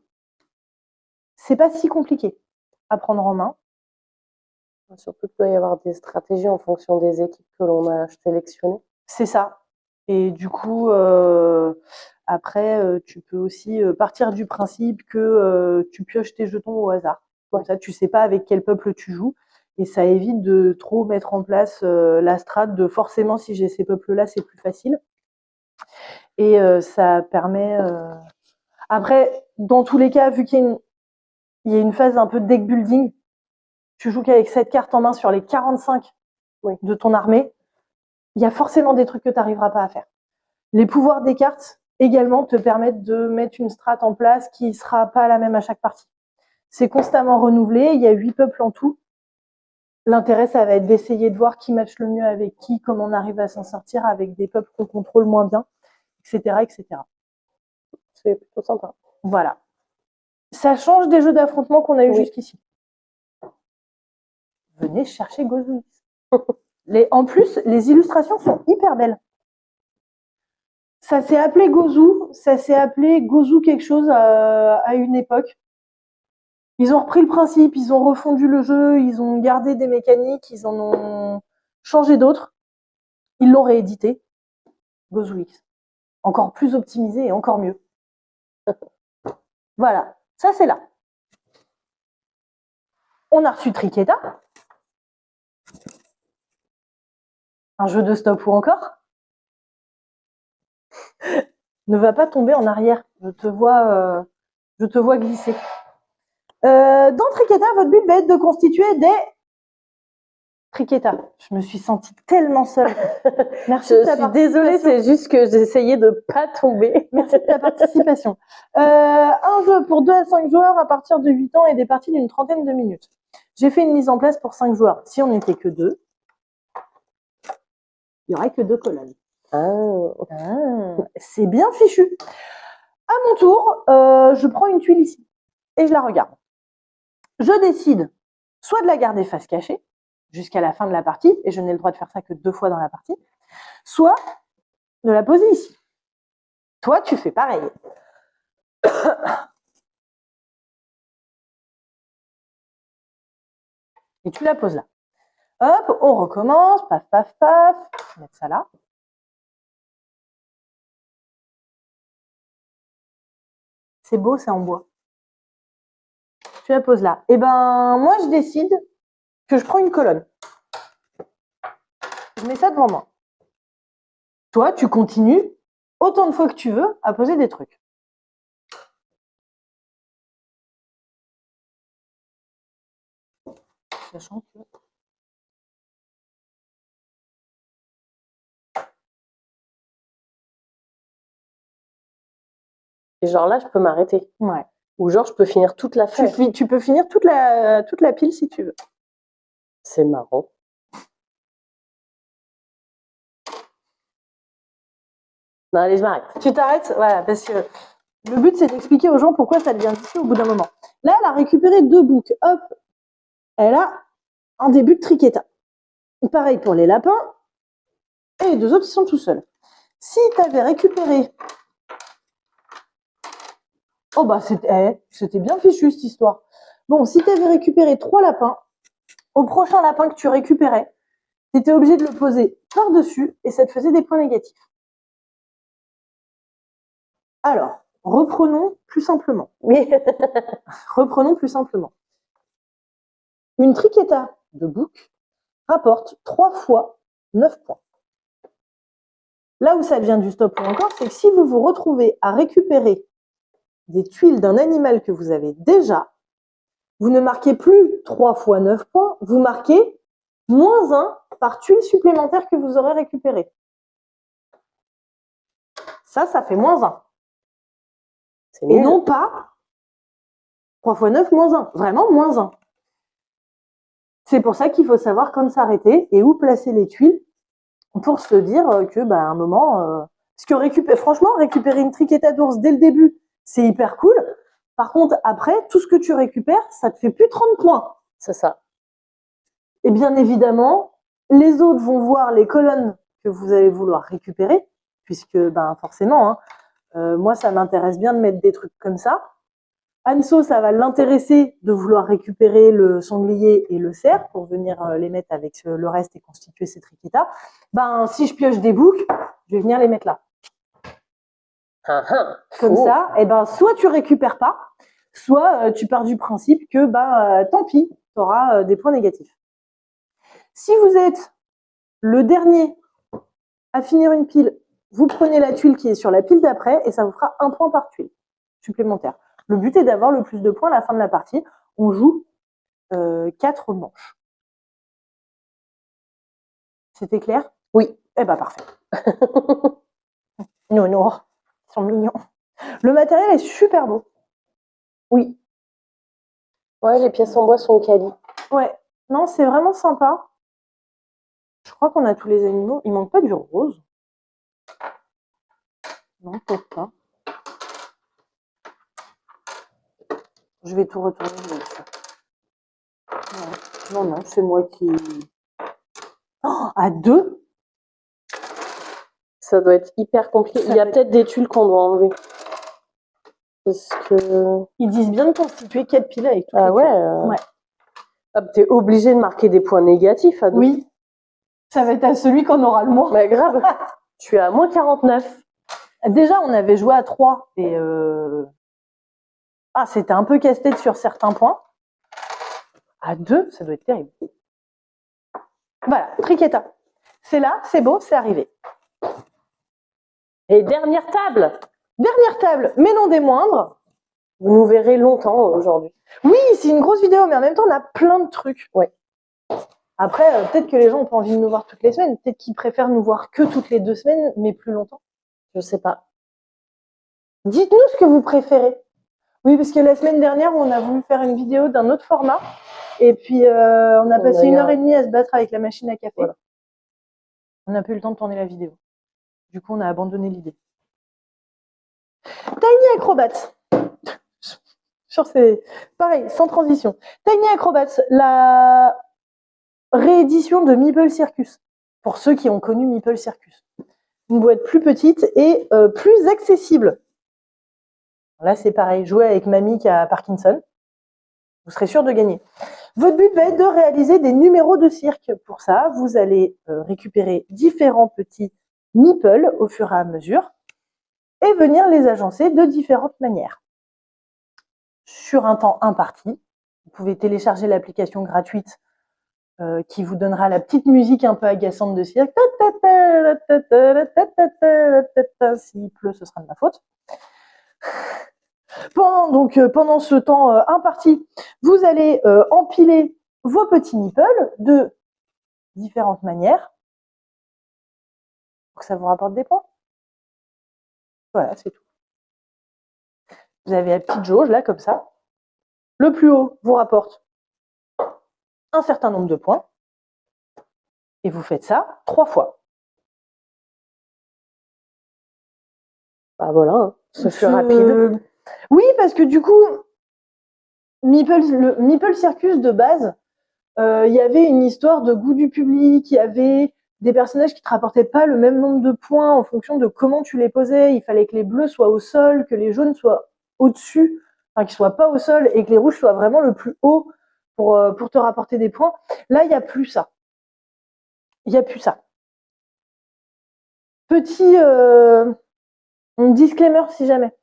C'est pas si compliqué à prendre en main. Surtout qu'il doit y avoir des stratégies en fonction des équipes que l'on a sélectionnées. C'est ça. Et du coup, après, tu peux aussi partir du principe que tu pioches tes jetons au hasard. Comme ça, tu sais pas avec quel peuple tu joues. Et ça évite de trop mettre en place la strat de forcément, si j'ai ces peuples-là, c'est plus facile. Et ça permet... Après, dans tous les cas, vu qu'il y a une phase un peu de deck building, tu joues qu'avec 7 cartes en main sur les 45 de ton armée, il y a forcément des trucs que tu n'arriveras pas à faire. Les pouvoirs des cartes également te permettent de mettre une strat en place qui ne sera pas la même à chaque partie. C'est constamment renouvelé, il y a 8 peuples en tout. L'intérêt, ça va être d'essayer de voir qui match le mieux avec qui, comment on arrive à s'en sortir avec des peuples qu'on contrôle moins bien, etc. etc. C'est plutôt sympa. Voilà. Ça change des jeux d'affrontement qu'on a eu jusqu'ici. Venez chercher Gozouix. En plus, les illustrations sont hyper belles. Ça s'est appelé Gozou, ça s'est appelé Gozou quelque chose à une époque. Ils ont repris le principe, ils ont refondu le jeu, ils ont gardé des mécaniques, ils en ont changé d'autres. Ils l'ont réédité. Gozou X. Encore plus optimisé et encore mieux. Voilà, ça c'est là. On a reçu Triqueta. Un jeu de stop ou encore. Ne va pas tomber en arrière. Je te vois glisser. Dans Triqueta, votre but va être de constituer des Triqueta. Je me suis sentie tellement seule. Merci de ta participation. Désolée, c'est juste que j'essayais de pas tomber. Merci de ta participation. Un jeu pour 2 à 5 joueurs à partir de 8 ans et des parties d'une trentaine de minutes. J'ai fait une mise en place pour 5 joueurs. Si on n'était que 2, il n'y aurait que 2 colonnes. C'est bien fichu. À mon tour, je prends une tuile ici et je la regarde. Je décide soit de la garder face cachée jusqu'à la fin de la partie, et je n'ai le droit de faire ça que 2 fois dans la partie, soit de la poser ici. Toi, tu fais pareil. Et tu la poses là. Hop, on recommence, paf, paf, paf. Je vais mettre ça là. C'est beau, c'est en bois. Tu la poses là. Et ben, moi, je décide que je prends une colonne. Je mets ça devant moi. Toi, tu continues autant de fois que tu veux à poser des trucs. Sachant que... Et genre là, je peux m'arrêter. Ouais. Ou genre, je peux finir toute la feuille. Tu peux finir toute la pile si tu veux. C'est marrant. Non, allez, je m'arrête. Tu t'arrêtes, voilà, parce que le but, c'est d'expliquer aux gens pourquoi ça devient difficile au bout d'un moment. Là, elle a récupéré 2 boucs. Hop, elle a un début de Triqueta. Pareil pour les lapins. Et les 2 autres, ils sont tout seuls. Si tu avais récupéré... Oh bah, c'était bien fichu, cette histoire. Bon, si tu avais récupéré 3 lapins, au prochain lapin que tu récupérais, tu étais obligé de le poser par-dessus et ça te faisait des points négatifs. Alors, reprenons plus simplement. Oui. Reprenons plus simplement. Une triqueta de bouc rapporte 3 fois 9 points. Là où ça devient du stop ou encore, c'est que si vous vous retrouvez à récupérer des tuiles d'un animal que vous avez déjà, vous ne marquez plus 3 fois 9 points, vous marquez -1 par tuile supplémentaire que vous aurez récupérée. Ça fait -1. Et non pas 3 fois 9 -1. Vraiment -1. C'est pour ça qu'il faut savoir quand s'arrêter et où placer les tuiles pour se dire que, à un moment, parce que franchement, récupérer une triqueta d'ours dès le début, c'est hyper cool. Par contre, après, tout ce que tu récupères, ça te fait plus 30 points. C'est ça. Et bien évidemment, les autres vont voir les colonnes que vous allez vouloir récupérer, puisque forcément, moi ça m'intéresse bien de mettre des trucs comme ça. Anso, ça va l'intéresser de vouloir récupérer le sanglier et le cerf pour venir les mettre avec le reste et constituer ses triquetas. Si je pioche des boucs, je vais venir les mettre là. Comme ça, soit tu récupères pas, soit tu pars du principe que tant pis, tu auras des points négatifs. Si vous êtes le dernier à finir une pile, vous prenez la tuile qui est sur la pile d'après et ça vous fera 1 point par tuile supplémentaire. Le but est d'avoir le plus de points à la fin de la partie. On joue 4 manches. C'était clair? Oui. Parfait. Non, ils sont mignons. Le matériel est super beau. Oui. Ouais, les pièces en bois sont quali. Ouais. Non, c'est vraiment sympa. Je crois qu'on a tous les animaux. Il manque pas du rose. Non, peut-être pas. Je vais tout retourner dessus. Ouais. Non, c'est moi qui... Oh, à 2? Ça doit être hyper compliqué. Il y a peut-être des tuiles qu'on doit enlever. Parce que... Ils disent bien de constituer 4 piles avec toutes les tuiles. Ouais. T'es obligé de marquer des points négatifs à 2. Oui. Ça va être à celui qu'on aura le moins. Bah grave. Tu es à -49. Déjà, on avait joué à 3 et c'était un peu casse-tête sur certains points. À 2, ça doit être terrible. Voilà, triqueta. C'est là, c'est beau, c'est arrivé. Et dernière table. Dernière table, mais non des moindres. Vous nous verrez longtemps aujourd'hui. Oui, c'est une grosse vidéo, mais en même temps, on a plein de trucs. Ouais. Après, peut-être que les gens n'ont pas envie de nous voir toutes les semaines. Peut-être qu'ils préfèrent nous voir que toutes les 2 semaines, mais plus longtemps. Je sais pas. Dites-nous ce que vous préférez. Oui, parce que la semaine dernière, on a voulu faire une vidéo d'un autre format. Et puis, on a passé 1h30 à se battre avec la machine à café. Voilà. On n'a plus eu le temps de tourner la vidéo. Du coup, on a abandonné l'idée. Tiny Acrobats. C'est pareil, sans transition. Tiny Acrobats, la réédition de Meeple Circus. Pour ceux qui ont connu Meeple Circus. Une boîte plus petite et plus accessible. Là, c'est pareil. Jouer avec mamie qui a Parkinson. Vous serez sûr de gagner. Votre but va être de réaliser des numéros de cirque. Pour ça, vous allez récupérer différents petits meeples au fur et à mesure et venir les agencer de différentes manières. Sur un temps imparti, vous pouvez télécharger l'application gratuite qui vous donnera la petite musique un peu agaçante de cirque. S'il pleut, ce sera de ma faute. Pendant ce temps imparti, vous allez empiler vos petits meeples de différentes manières pour que ça vous rapporte des points. Voilà, c'est tout. Vous avez la petite jauge là, comme ça. Le plus haut vous rapporte un certain nombre de points. Et vous faites ça 3 fois. Bah voilà, hein. Ce fut rapide. Oui, parce que du coup, le Meeple Circus de base, il y avait une histoire de goût du public, il y avait des personnages qui te rapportaient pas le même nombre de points en fonction de comment tu les posais. Il fallait que les bleus soient au sol, que les jaunes soient au-dessus enfin, qu'il soit pas au sol et que les rouges soient vraiment le plus haut pour te rapporter des points. Là, il n'y a plus ça. Il n'y a plus ça. Petit disclaimer si jamais.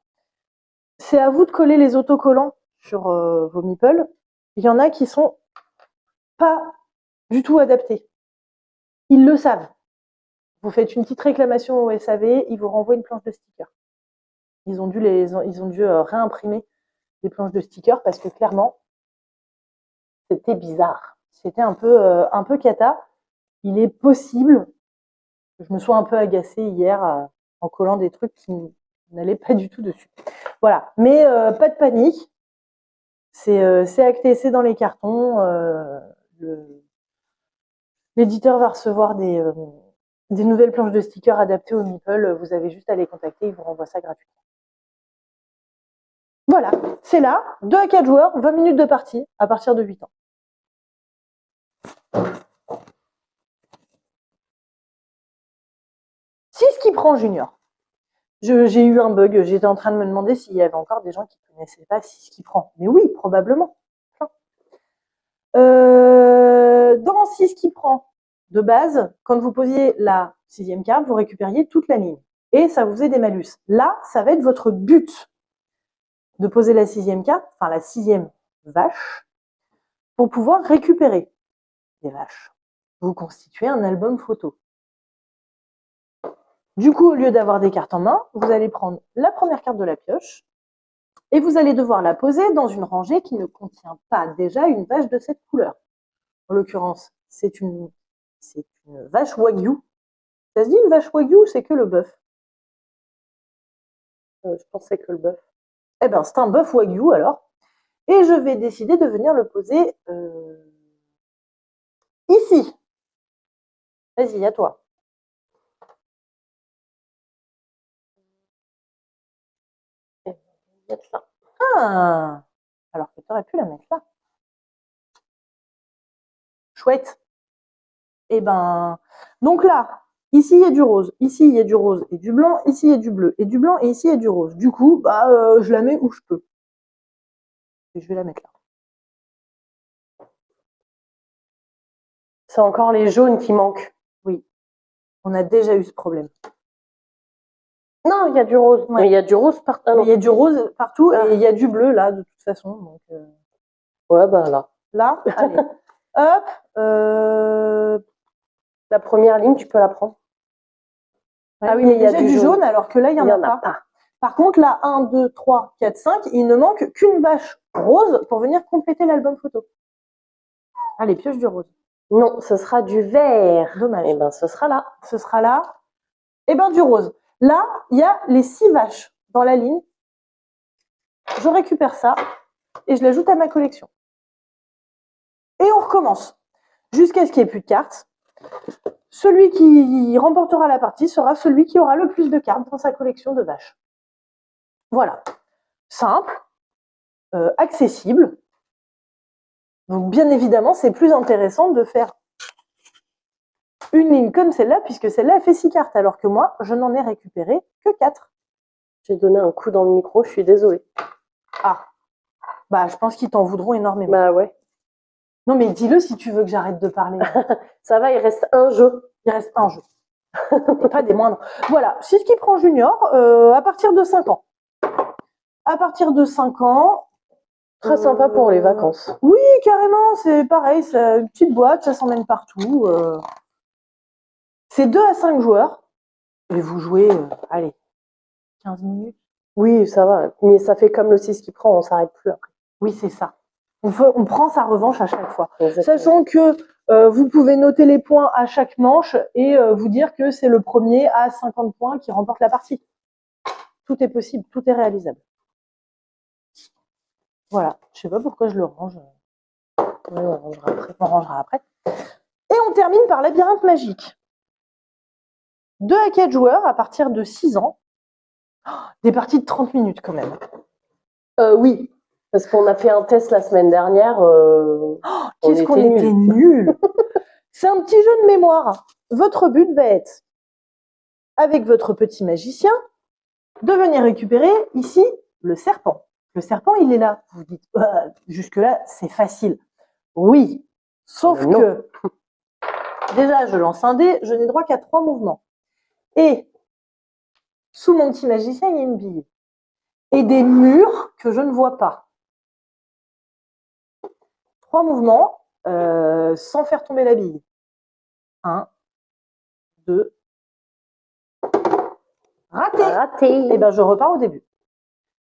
C'est à vous de coller les autocollants sur vos meeples. Il y en a qui sont pas du tout adaptés. Ils le savent. Vous faites une petite réclamation au SAV, ils vous renvoient une planche de stickers. Ils ont dû réimprimer des planches de stickers parce que clairement, c'était bizarre. C'était un peu cata. Il est possible que je me sois un peu agacée hier en collant des trucs qui n'allaient pas du tout dessus. Voilà, mais pas de panique. C'est acté, c'est dans les cartons. L'éditeur va recevoir des nouvelles planches de stickers adaptées au meeple. Vous avez juste à les contacter, ils vous renvoient ça gratuitement. Voilà, c'est là, 2 à 4 joueurs, 20 minutes de partie à partir de 8 ans. Si ce qui prend junior. J'ai eu un bug, j'étais en train de me demander s'il y avait encore des gens qui ne connaissaient pas si ce qui prend. Mais oui, probablement. Dans 6 qui prend, de base, quand vous posiez la 6e carte, vous récupériez toute la ligne. Et ça vous faisait des malus. Là, ça va être votre but de poser la 6e carte, enfin la 6e vache, pour pouvoir récupérer des vaches. Vous constituez un album photo. Du coup, au lieu d'avoir des cartes en main, vous allez prendre la première carte de la pioche et vous allez devoir la poser dans une rangée qui ne contient pas déjà une vache de cette couleur. En l'occurrence, c'est une vache wagyu. Ça se dit une vache wagyu ou c'est que le bœuf? Je pensais que le bœuf. Eh bien, c'est un bœuf wagyu alors. Et je vais décider de venir le poser ici. Vas-y, à toi. Mettre là. Ah, alors que tu aurais pu la mettre là. Chouette. Eh ben, donc là, ici il y a du rose, ici il y a du rose et du blanc, ici il y a du bleu et du blanc et ici il y a du rose. Du coup, bah, je la mets où je peux. Et je vais la mettre là. C'est encore les jaunes qui manquent. Oui, on a déjà eu ce problème. Non, il y a du rose. Ouais. Mais il y a du rose partout. Il y a du rose partout et il y a du bleu là, de toute façon. Donc, ouais, ben là. là, allez. Hop. La première ligne, tu peux la prendre. Ouais, ah oui, mais il y a du jaune alors que là, il n'y en a pas. Par contre, là, 1, 2, 3, 4, 5, il ne manque qu'une vache rose pour venir compléter l'album photo. Allez, pioche du rose. Non, ce sera du vert. Dommage. Eh ben, ce sera là. Ce sera là. Eh ben, du rose. Là, il y a les 6 vaches dans la ligne. Je récupère ça et je l'ajoute à ma collection. Et on recommence jusqu'à ce qu'il n'y ait plus de cartes. Celui qui remportera la partie sera celui qui aura le plus de cartes dans sa collection de vaches. Voilà. Simple, accessible. Donc, bien évidemment, c'est plus intéressant de faire une ligne comme celle-là, puisque celle-là fait 6 cartes, alors que moi, je n'en ai récupéré que 4. J'ai donné un coup dans le micro, je suis désolée. Ah, bah je pense qu'ils t'en voudront énormément. Bah ouais. Non, mais dis-le si tu veux que j'arrête de parler. Ça va, il reste un jeu. Il reste un jeu. Et pas des moindres. Voilà, c'est ce qui prend junior à partir de 5 ans. À partir de 5 ans... Très sympa pour les vacances. Oui, carrément, c'est pareil, c'est une petite boîte, ça s'emmène partout. C'est 2 à 5 joueurs. Et vous jouez, allez, 15 minutes. Oui, ça va. Mais ça fait comme le 6 qui prend, on s'arrête plus après. Oui, c'est ça. On prend sa revanche à chaque fois. Exactement. Sachant que vous pouvez noter les points à chaque manche et vous dire que c'est le premier à 50 points qui remporte la partie. Tout est possible, tout est réalisable. Voilà, je sais pas pourquoi je le range. Ouais, on rangera après. On rangera après. Et on termine par labyrinthe magique. 2 à 4 joueurs à partir de 6 ans. Oh, des parties de 30 minutes quand même. Oui, parce qu'on a fait un test la semaine dernière. Qu'est-ce qu'on était nuls. C'est un petit jeu de mémoire. Votre but va être, avec votre petit magicien, de venir récupérer ici le serpent. Le serpent, il est là. Vous vous dites, jusque-là, c'est facile. Oui, sauf Mais non. que déjà, je lance un dé, je n'ai droit qu'à 3 mouvements. Et sous mon petit magicien, il y a une bille. Et des murs que je ne vois pas. 3 mouvements sans faire tomber la bille. 1, 2. Raté. Raté. Et ben, je repars au début.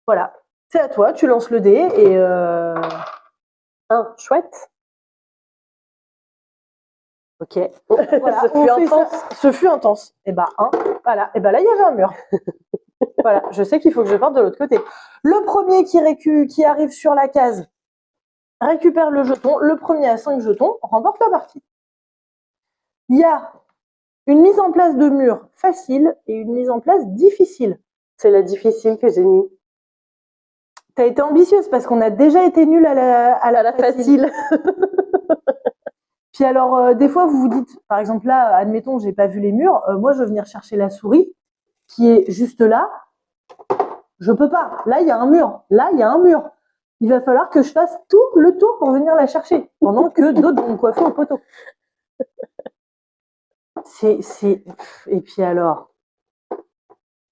Voilà. C'est à toi, tu lances le dé et... Chouette. Ok. Voilà, Ça fut intense. Ce fut intense. Et ben, 1. Voilà. Et ben là, il y avait un mur. Voilà. Je sais qu'il faut que je parte de l'autre côté. Le premier qui arrive sur la case récupère le jeton. Le premier à 5 jetons remporte la partie. Il y a une mise en place de mur facile et une mise en place difficile. C'est la difficile que j'ai mis. Tu as été ambitieuse parce qu'on a déjà été nuls à la facile. Puis alors, des fois, vous vous dites, par exemple là, admettons, j'ai pas vu les murs, moi je veux venir chercher la souris qui est juste là. Je peux pas. Là, il y a un mur. Là, il y a un mur. Il va falloir que je fasse tout le tour pour venir la chercher, pendant que d'autres vont me coiffer au poteau. Et puis alors,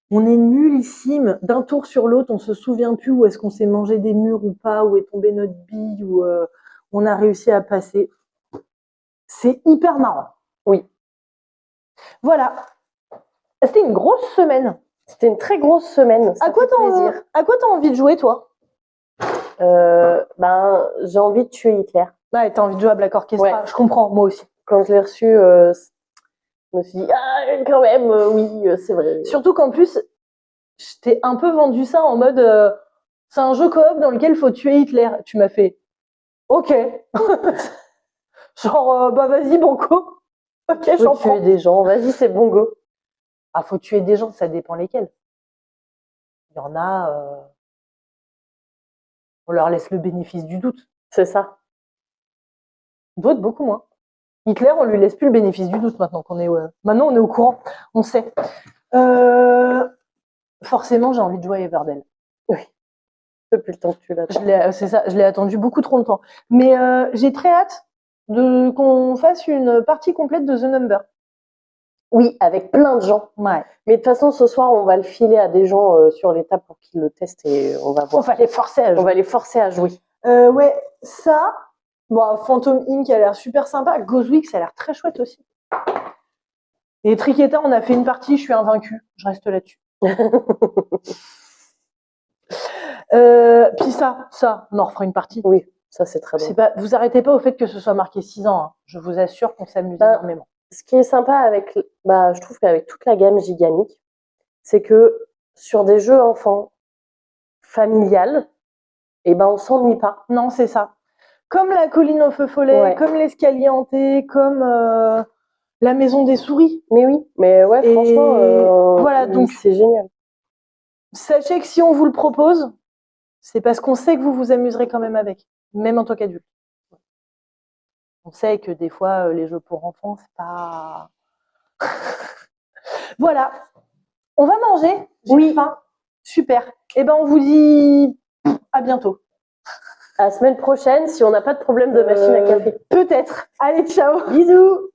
on est nullissime. D'un tour sur l'autre, on se souvient plus où est-ce qu'on s'est mangé des murs ou pas, où est tombée notre bille, où on a réussi à passer. C'est hyper marrant. Oui. Voilà. C'était une grosse semaine. C'était une très grosse semaine. Ça fait plaisir. À quoi t'as envie de jouer, toi? J'ai envie de tuer Hitler. Ouais, t'as envie de jouer à Black Orchestra. Ouais. Je comprends, moi aussi. Quand je l'ai reçu, je me suis dit, quand même, oui, c'est vrai. Surtout qu'en plus, je t'ai un peu vendu ça en mode, c'est un jeu coop dans lequel il faut tuer Hitler. Tu m'as fait, ok. Genre, vas-y, banco. Ok, j'en prends. Faut tuer des gens, vas-y, c'est bon go. Ah, faut tuer des gens, ça dépend lesquels. Il y en a, on leur laisse le bénéfice du doute. C'est ça. D'autres, beaucoup moins. Hitler, on lui laisse plus le bénéfice du doute maintenant qu'on est, maintenant on est au courant, on sait. Forcément, j'ai envie de jouer à Everdell. Oui. Depuis le temps que tu l'attends. C'est ça, je l'ai attendu beaucoup trop longtemps. Mais j'ai très hâte qu'on fasse une partie complète de The Number. Oui, avec plein de gens. Ouais. Mais de toute façon, ce soir, on va le filer à des gens sur les tables pour qu'ils le testent et on va voir. On va les forcer à jouer. On va les forcer à jouer. Ouais, ça. Bon, Phantom Inc. a l'air super sympa. Ghostwix, ça a l'air très chouette aussi. Et Triqueta, on a fait une partie, je suis invaincue. Je reste là-dessus. Puis ça, on en refera une partie. Oui, ça c'est très bien. Vous arrêtez pas au fait que ce soit marqué 6 ans. Hein. Je vous assure qu'on s'amuse énormément. Ce qui est sympa avec, je trouve qu'avec toute la gamme Gigamic, c'est que sur des jeux enfants familiales, on s'ennuie pas. Non, c'est ça. Comme la colline au feu follet, comme l'escalier hanté, comme la maison des souris. Mais oui, mais ouais, franchement, voilà, donc c'est génial. Sachez que si on vous le propose, c'est parce qu'on sait que vous vous amuserez quand même avec, même en tant qu'adulte. On sait que des fois, les jeux pour enfants, c'est pas... Voilà. On va manger. J'ai faim. Super. Et on vous dit à bientôt. À la semaine prochaine, si on n'a pas de problème de machine à café. Peut-être. Allez, ciao. Bisous.